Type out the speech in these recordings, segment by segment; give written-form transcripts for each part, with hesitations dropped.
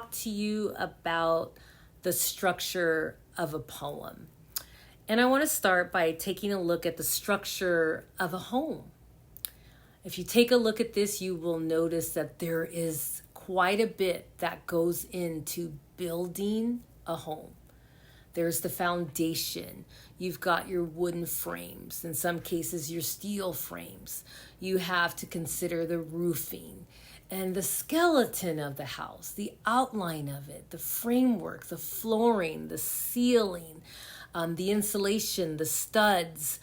talk to you about the structure of a poem. And I want to start by taking a look at the structure of a home. If you take a look at this, you will notice that there is quite a bit that goes into building a home. There's the foundation. You've got your wooden frames, in some cases your steel frames. You have to consider the roofing and the skeleton of the house, the outline of it, the framework, the flooring, the ceiling, the insulation, the studs,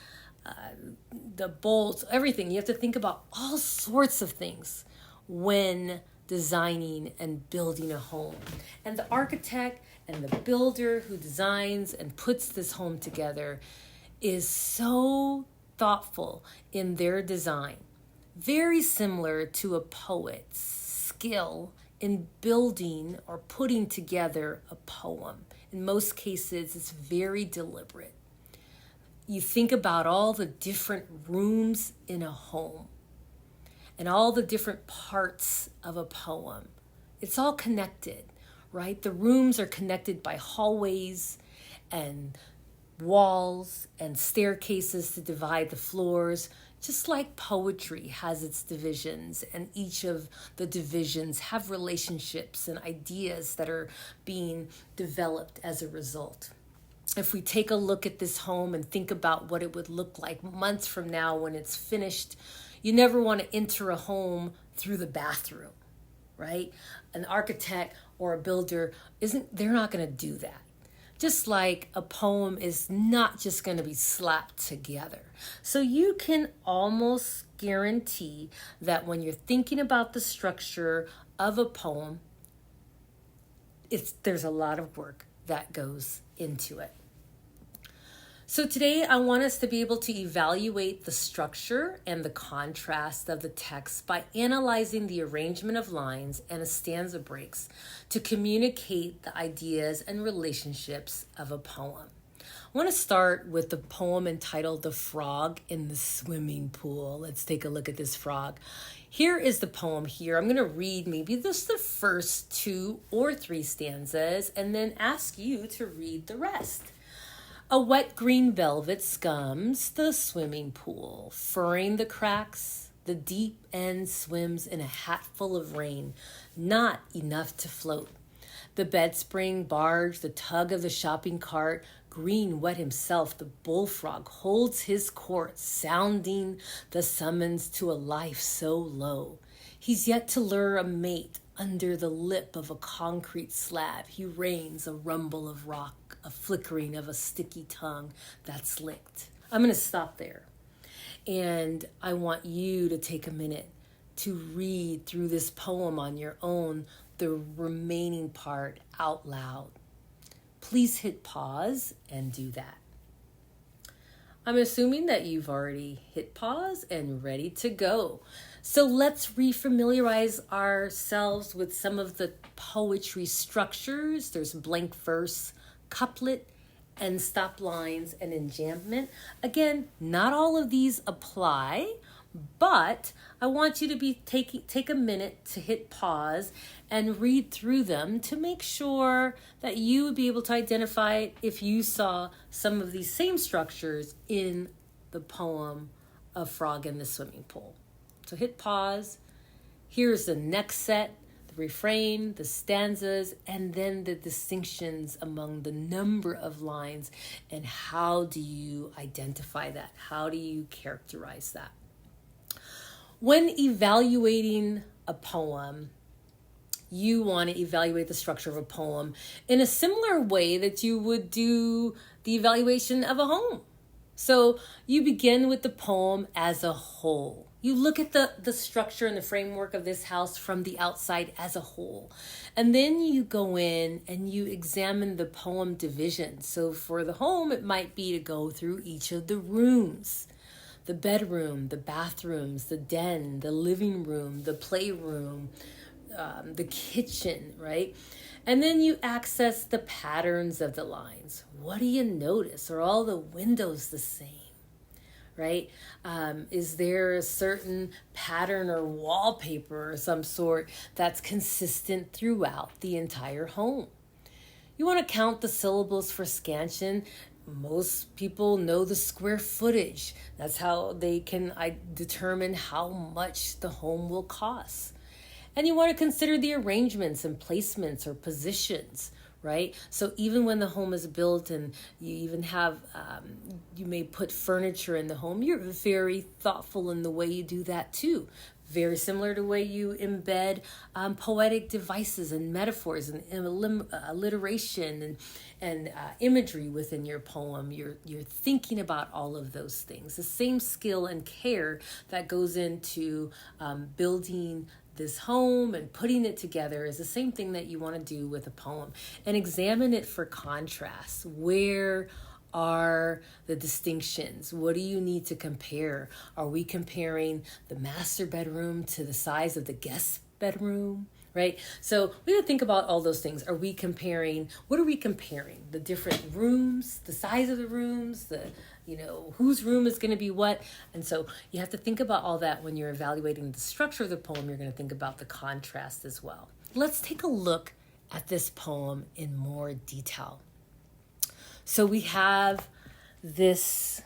the bolts, everything. You have to think about all sorts of things when designing and building a home. And the architect and the builder who designs and puts this home together is so thoughtful in their design. Very similar to a poet's skill in building or putting together a poem. In most cases, it's very deliberate. You think about all the different rooms in a home and all the different parts of a poem. It's all connected, right? The rooms are connected by hallways and walls and staircases to divide the floors, just like poetry has its divisions, and each of the divisions have relationships and ideas that are being developed as a result. If we take a look at this home and think about what it would look like months from now when it's finished, you never want to enter a home through the bathroom, right? An architect or a builder they're not going to do that. Just like a poem is not just going to be slapped together. So you can almost guarantee that when you're thinking about the structure of a poem, there's a lot of work that goes into it. So today I want us to be able to evaluate the structure and the contrast of the text by analyzing the arrangement of lines and a stanza breaks to communicate the ideas and relationships of a poem. I want to start with the poem entitled The Frog in the Swimming Pool. Let's take a look at this frog. Here is the poem here. I'm going to read maybe just the first 2 or 3 stanzas and then ask you to read the rest. A wet green velvet scums the swimming pool, furring the cracks. The deep end swims in a hat full of rain, not enough to float. The bedspring barge, the tug of the shopping cart, green wet himself, the bullfrog holds his court, sounding the summons to a life so low. He's yet to lure a mate under the lip of a concrete slab. He rains a rumble of rock, a flickering of a sticky tongue that's licked. I'm going to stop there. And I want you to take a minute to read through this poem on your own, the remaining part out loud. Please hit pause and do that. I'm assuming that you've already hit pause and ready to go. So let's refamiliarize ourselves with some of the poetry structures. There's blank verse, couplet, and stop lines and enjambment. Again, not all of these apply, but I want you to take a minute to hit pause and read through them to make sure that you would be able to identify if you saw some of these same structures in the poem of Frog in the Swimming Pool. So hit pause. Here's the next set, the refrain, the stanzas, and then the distinctions among the number of lines and how do you identify that? How do you characterize that? When evaluating a poem, you want to evaluate the structure of a poem in a similar way that you would do the evaluation of a home. So you begin with the poem as a whole. You look at the structure and the framework of this house from the outside as a whole. And then you go in and you examine the poem divisions. So for the home, it might be to go through each of the rooms. The bedroom, the bathrooms, the den, the living room, the playroom, the kitchen, right? And then you access the patterns of the lines. What do you notice? Are all the windows the same? right? Is there a certain pattern or wallpaper or some sort that's consistent throughout the entire home? You want to count the syllables for scansion. Most people know the square footage. That's how they can determine how much the home will cost. And you want to consider the arrangements and placements or positions, right? So even when the home is built and you even have, you may put furniture in the home, you're very thoughtful in the way you do that too. Very similar to the way you embed poetic devices and metaphors and alliteration and imagery within your poem. You're thinking about all of those things. The same skill and care that goes into building this home and putting it together is the same thing that you want to do with a poem. And examine it for contrast. Where are the distinctions? What do you need to compare? Are we comparing the master bedroom to the size of the guest bedroom? Right? So we gotta think about all those things. Are we comparing, what are we comparing? The different rooms, the size of the rooms, whose room is gonna be what? And so you have to think about all that when you're evaluating the structure of the poem. You're gonna think about the contrast as well. Let's take a look at this poem in more detail. So we have this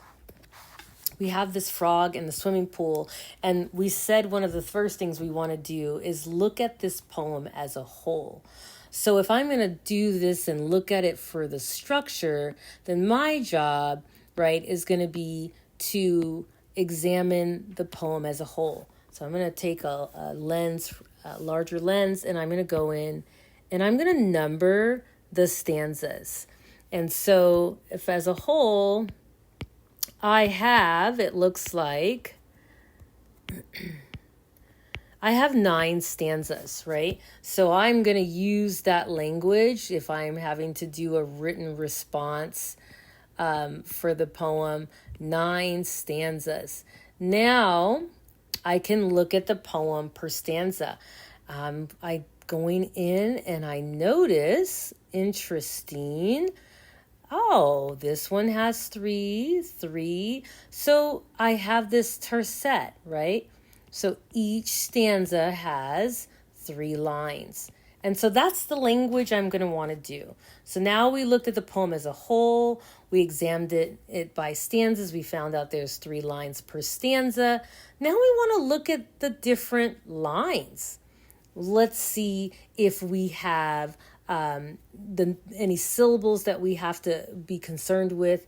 frog in the swimming pool, and we said one of the first things we want to do is look at this poem as a whole. So if I'm going to do this and look at it for the structure, then my job, right, is going to be to examine the poem as a whole. So I'm going to take a larger lens, and I'm going to go in and I'm going to number the stanzas. And so if as a whole, it looks like I have 9 stanzas, right? So I'm going to use that language if I'm having to do a written response for the poem, 9 stanzas. Now I can look at the poem per stanza. I going in and I notice, interesting, oh, this one has 3. So I have this tercet, right? So each stanza has 3 lines. And so that's the language I'm going to want to do. So now we looked at the poem as a whole. We examined it by stanzas. We found out there's 3 lines per stanza. Now we want to look at the different lines. Let's see if we have any syllables that we have to be concerned with.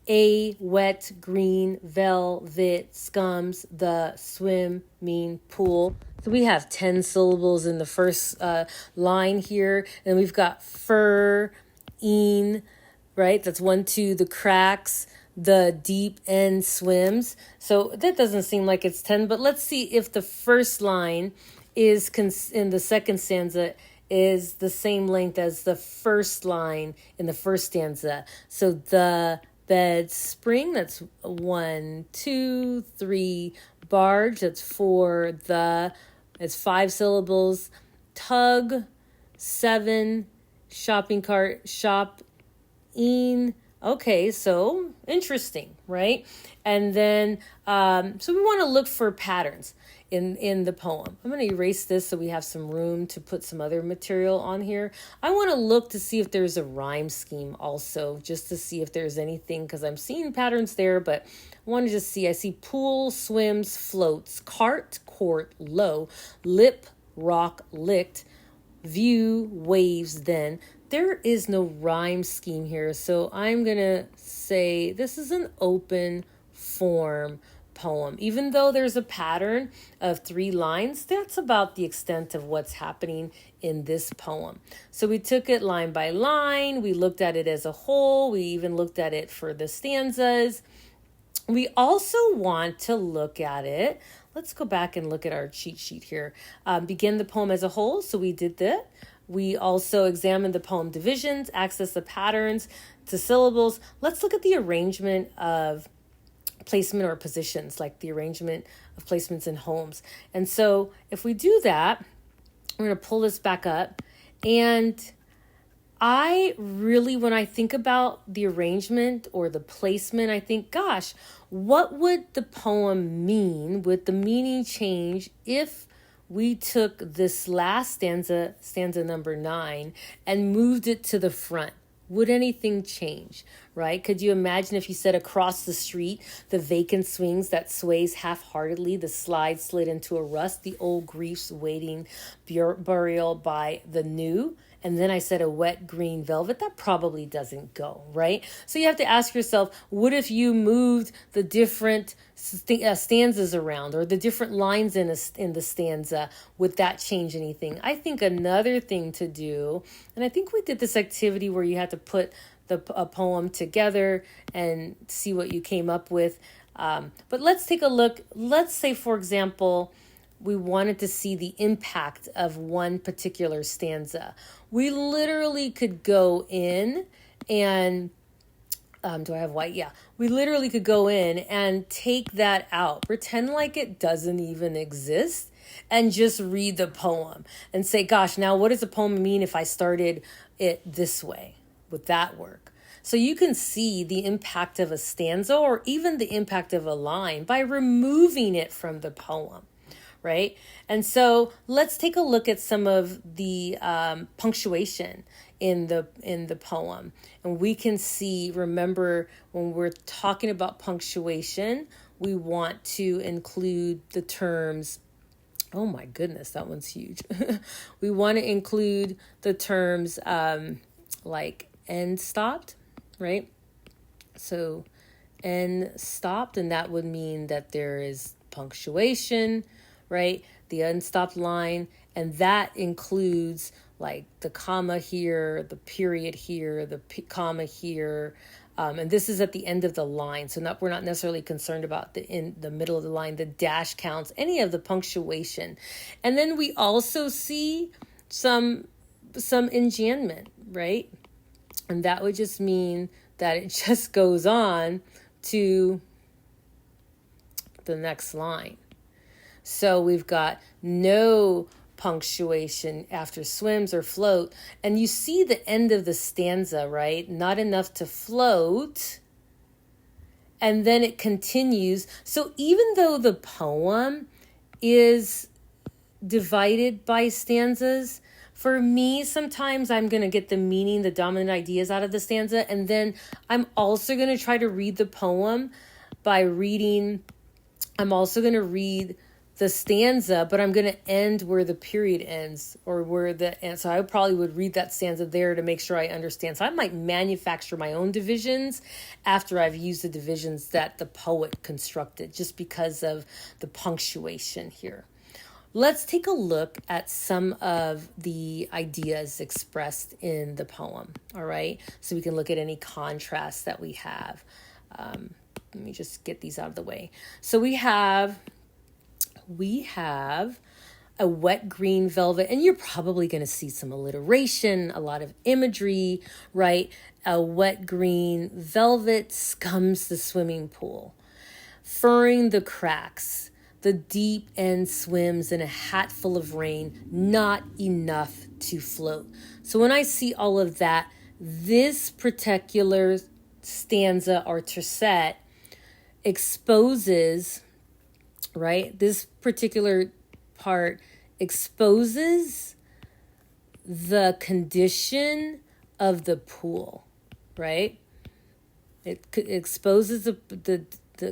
A, wet, green, velvet, scums, the, swimming pool. So we have 10 syllables in the first line here. And we've got fur, een, right? That's 1, 2, the cracks, the deep end swims. So that doesn't seem like it's 10, but let's see if the first line is in the second stanza is the same length as the first line in the first stanza. So the bed spring, that's 1, 2, 3. Barge, that's 4. It's 5 syllables. Tug, 7. Shopping cart, shop, in. Okay, so interesting, right? And then, so we want to look for patterns in the poem. I'm going to erase this so we have some room to put some other material on here. I want to look to see if there's a rhyme scheme also, just to see if there's anything, because I'm seeing patterns there, but I want to just see. I see pool, swims, floats, cart, court, low, lip, rock, licked, view, waves, then. There is no rhyme scheme here, so I'm going to say this is an open form poem. Even though there's a pattern of 3 lines, that's about the extent of what's happening in this poem. So we took it line by line. We looked at it as a whole. We even looked at it for the stanzas. We also want to look at it. Let's go back and look at our cheat sheet here. Begin the poem as a whole. So we did that. We also examined the poem divisions, access the patterns to syllables. Let's look at the arrangement of placement or positions, like the arrangement of placements in homes. And so if we do that, we're going to pull this back up, and when I think about the arrangement or the placement, I think, gosh, what would the poem mean? Would the meaning change if we took this last stanza number 9, and moved it to the front? Would anything change, right? Could you imagine if you said across the street, the vacant swings that sways half-heartedly, the slide slid into a rust, the old griefs waiting burial by the new? And then I said a wet green velvet. That probably doesn't go, right? So you have to ask yourself, what if you moved the different stanzas around, or the different lines in the stanza? Would that change anything? I think another thing to do, and I think we did this activity where you had to put a poem together and see what you came up with. But let's take a look. Let's say, for example, we wanted to see the impact of one particular stanza. We literally could go in and, do I have white? Yeah. We literally could go in and take that out, pretend like it doesn't even exist, and just read the poem and say, gosh, now what does the poem mean if I started it this way? Would that work? So you can see the impact of a stanza, or even the impact of a line, by removing it from the poem. Right? And so let's take a look at some of the punctuation in the poem. And we can see, remember, when we're talking about punctuation, we want to include the terms, oh my goodness, that one's huge. We want to include the terms like end stopped, right? So end stopped, and that would mean that there is punctuation, right? The unstopped line, and that includes like the comma here, the period here, the comma here, and this is at the end of the line. So we're not necessarily concerned about in the middle of the line, the dash counts, any of the punctuation. And then we also see some enjambment, right? And that would just mean that it just goes on to the next line. So we've got no punctuation after swims or float. And you see the end of the stanza, right? Not enough to float. And then it continues. So even though the poem is divided by stanzas, for me, sometimes I'm going to get the meaning, the dominant ideas out of the stanza. And then I'm also going to try to read the poem by reading, I'm also going to read the stanza, but I'm going to end where the period ends, or where so I probably would read that stanza there to make sure I understand. So I might manufacture my own divisions after I've used the divisions that the poet constructed, just because of the punctuation here. Let's take a look at some of the ideas expressed in the poem, all right? So we can look at any contrasts that we have. Let me just get these out of the way. So we have a wet green velvet, and you're probably going to see some alliteration, a lot of imagery, right? A wet green velvet scums the swimming pool, furring the cracks. The deep end swims in a hat full of rain, not enough to float. So when I see all of that, this particular stanza or tercet exposes, right? This particular part exposes the condition of the pool, right? It exposes the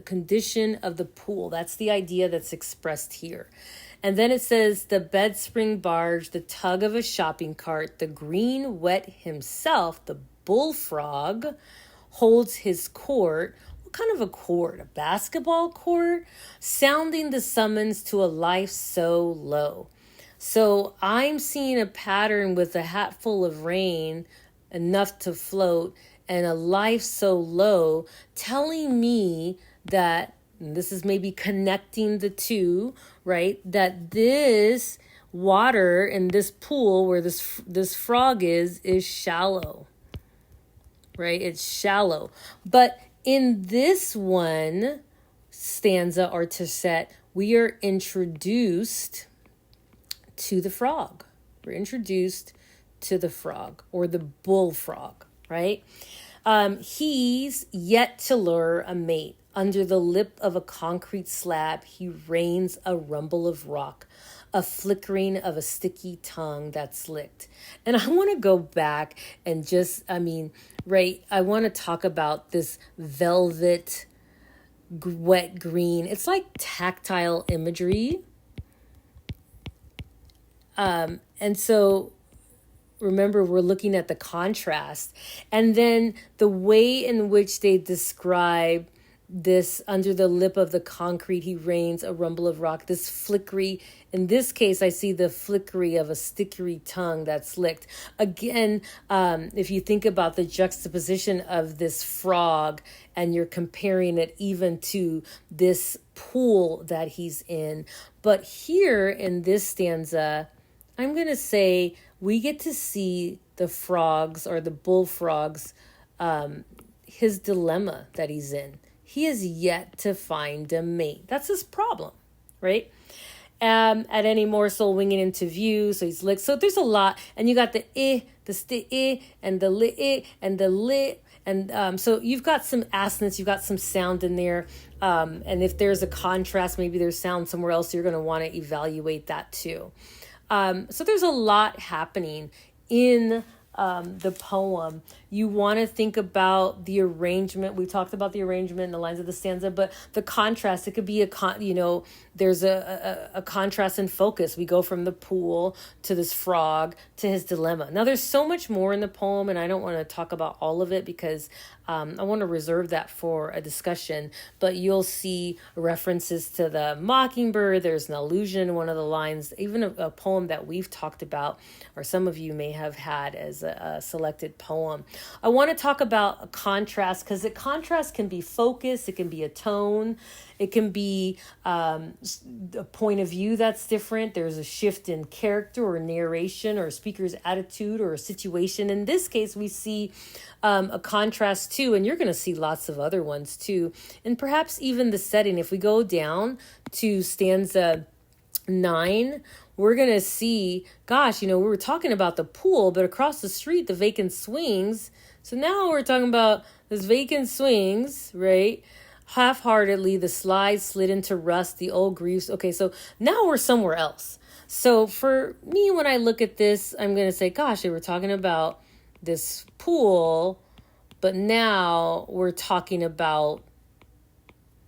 condition of the pool. That's the idea that's expressed here. And then it says the bedspring barge, the tug of a shopping cart, the green wet himself, the bullfrog holds his court. What kind of a court? A basketball court? Sounding the summons to a life so low. So I'm seeing a pattern with a hat full of rain, enough to float, and a life so low, telling me that, and this is maybe connecting the two, right? That this water in this pool where this frog is shallow, right? It's shallow. But in this one stanza or tercet, we are introduced to the frog. We're introduced to the frog or the bullfrog, right? He's yet to lure a mate. Under the lip of a concrete slab, he rains a rumble of rock, a flickering of a sticky tongue that's licked. And I want to go back and I want to talk about this velvet, wet green. It's like tactile imagery. And so remember, we're looking at the contrast. And then the way in which they describe this under the lip of the concrete, he rains a rumble of rock, this flickery. In this case, I see the flickery of a sticky tongue that's licked. Again, if you think about the juxtaposition of this frog and you're comparing it even to this pool that he's in. But here in this stanza, I'm going to say we get to see the frogs or the bullfrogs, his dilemma that he's in. He is yet to find a mate. That's his problem, right? At any morsel winging into view, so he's licked. So there's a lot, and you got the the sti and the li and the lit, and so you've got some assonance, you've got some sound in there, and if there's a contrast, maybe there's sound somewhere else, you're going to want to evaluate that too. So there's a lot happening in the poem. You want to think about the arrangement. We talked about the arrangement and the lines of the stanza, but the contrast, it could be there's a contrast in focus. We go from the pool to this frog to his dilemma. Now there's so much more in the poem, and I don't want to talk about all of it because I want to reserve that for a discussion, but you'll see references to the mockingbird. There's an allusion in one of the lines, even a poem that we've talked about, or some of you may have had as a selected poem. I want to talk about a contrast because the contrast can be focus, it can be a tone, it can be a point of view that's different. There's a shift in character or narration or a speaker's attitude or a situation. In this case, we see a contrast too, and you're going to see lots of other ones too. And perhaps even the setting. If we go down to stanza 9, we're going to see, we were talking about the pool, but across the street, the vacant swings. So now we're talking about this vacant swings, right? Half-heartedly, the slides slid into rust, the old griefs. Okay, so now we're somewhere else. So for me, when I look at this, I'm going to say, they were talking about this pool, but now we're talking about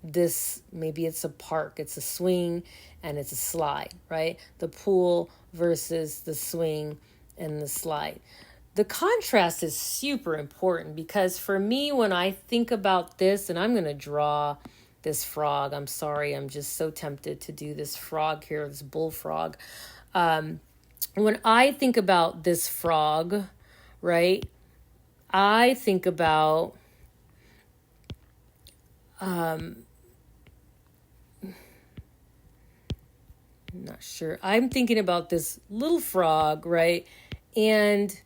this, maybe it's a park, it's a swing, and it's a slide, right? The pool versus the swing and the slide. The contrast is super important because for me, when I think about this, and I'm going to draw this frog, I'm sorry, I'm just so tempted to do this frog here, this bullfrog. When I think about this frog, right, I think about I'm not sure. I'm thinking about this little frog, right? And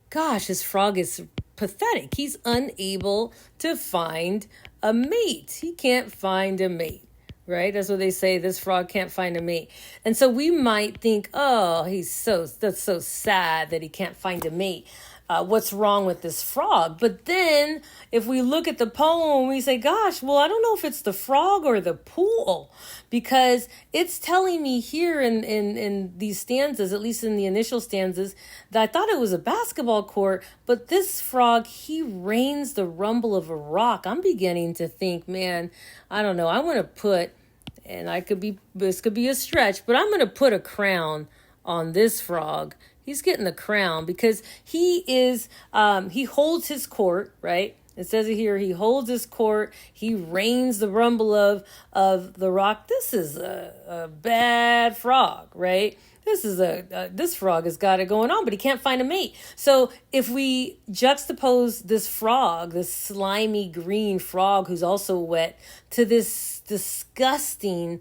this frog is pathetic. He's unable to find a mate. He can't find a mate, right? That's what they say. This frog can't find a mate. And so we might think, that's so sad that he can't find a mate. What's wrong with this frog? But then if we look at the poem, we say, I don't know if it's the frog or the pool, because it's telling me here in these stanzas, at least in the initial stanzas, that I thought it was a basketball court, but this frog, he rains the rumble of a rock. I'm beginning to think, man, I don't know. I want to put, and this could be a stretch, but I'm going to put a crown on this frog. He's getting the crown because he holds his court, right? It says it here, he holds his court. He rains the rumble of the rock. This is a bad frog, right? This frog has got it going on, but he can't find a mate. So if we juxtapose this frog, this slimy green frog who's also wet, to this disgusting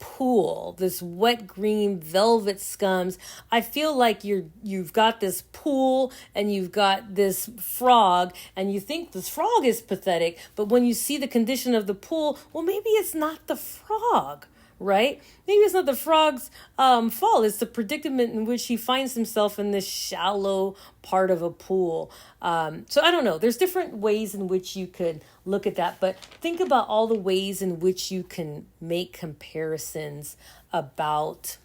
pool, this wet green velvet scums, I feel like you've got this pool and you've got this frog, and you think this frog is pathetic, but when you see the condition of the pool, well, maybe it's not the frog, right? Maybe it's not the frog's fault. It's the predicament in which he finds himself in this shallow part of a pool. So I don't know. There's different ways in which you could look at that, but think about all the ways in which you can make comparisons about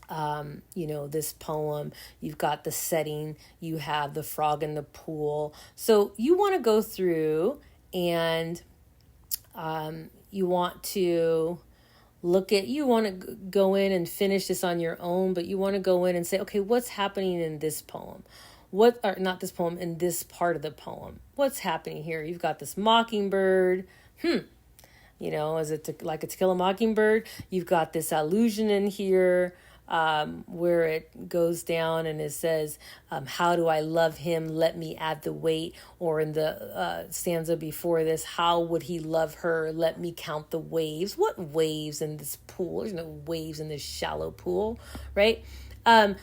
this poem. You've got the setting, you have the frog in the pool. So you want to go through and you want to go in and finish this on your own, but you want to go in and say, okay, what's happening in this poem? Not this poem, in this part of the poem. What's happening here? You've got this mockingbird. Is it like a To Kill a Mockingbird? You've got this allusion in here where it goes down and it says, how do I love him? Let me add the weight. Or in the stanza before this, how would he love her? Let me count the waves. What waves in this pool? There's no waves in this shallow pool, right?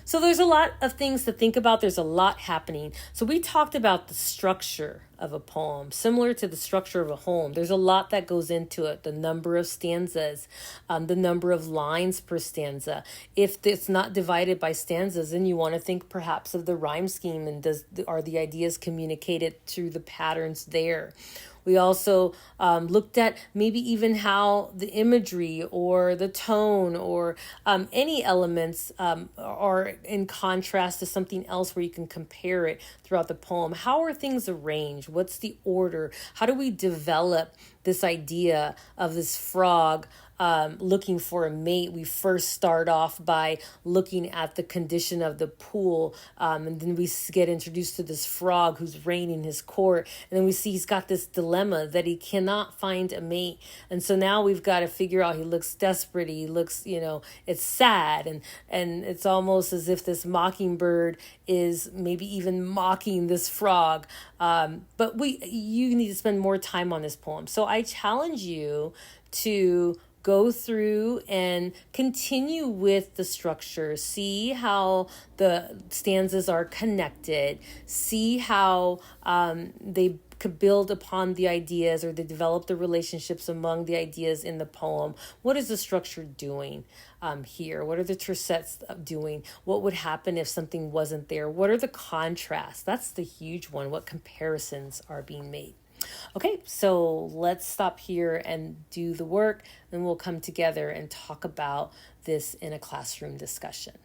So there's a lot of things to think about. There's a lot happening. So we talked about the structure of a poem, similar to the structure of a home. There's a lot that goes into it. The number of stanzas, the number of lines per stanza. If it's not divided by stanzas, then you want to think perhaps of the rhyme scheme and are the ideas communicated through the patterns there. We also looked at maybe even how the imagery or the tone or any elements are in contrast to something else where you can compare it throughout the poem. How are things arranged? What's the order? How do we develop this idea of this frog looking for a mate? We first start off by looking at the condition of the pool, and then we get introduced to this frog who's reigning his court, and then we see he's got this dilemma that he cannot find a mate, and so now we've got to figure out, he looks desperate, he looks, it's sad, and it's almost as if this mockingbird is maybe even mocking this frog, but you need to spend more time on this poem. So I challenge you to go through and continue with the structure. See how the stanzas are connected. See how they could build upon the ideas, or they develop the relationships among the ideas in the poem. What is the structure doing here? What are the tercets doing? What would happen if something wasn't there? What are the contrasts? That's the huge one. What comparisons are being made? Okay, so let's stop here and do the work, and we'll come together and talk about this in a classroom discussion.